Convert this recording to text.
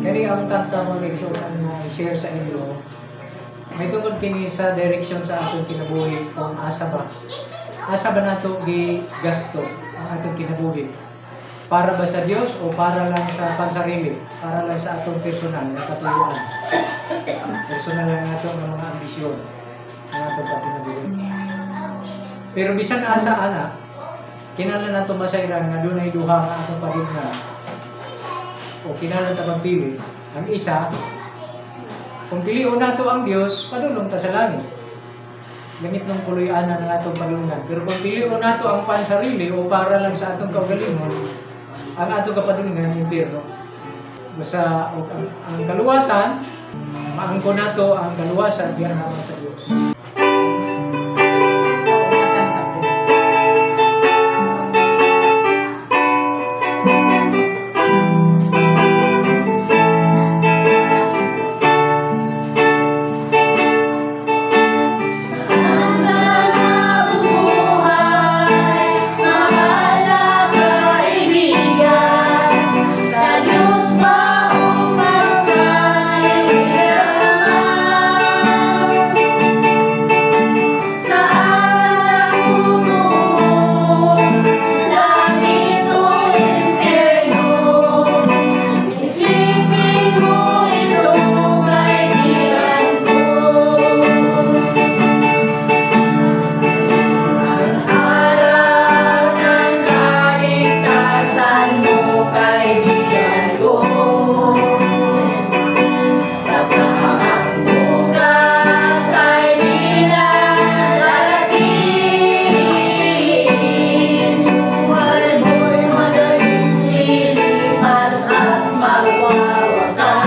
Kani ang tanta mo guys, so share sa inyo. May tungkol kini sa direction sa atong kinabuhi kung asa ba. Asa ba nato gi gasto ang atong kinabuhi? Para ba sa Dios o para lang sa pansarili? Para lang sa atong personal na katuyuan? Personal lang nato ng mga ambisyon ng atong kinabuhi. Pero bisan asa ana, kinahanglan nato masayran nga dunay duha nga atong padugna. O kinahanglan ta pagpili. Ang isa, kung pilion nato ang Dios, padulong ta sa langit. Ganit ng puloy-ana ng atong padulungan. Pero kung pilion nato ang pansarili o para lang sa atong kaugalingon, ang atong kapadulungan impierno. Basta ang kaluwasan, maangko nato ang kaluwasan diyan naman sa Dios. Magwawakas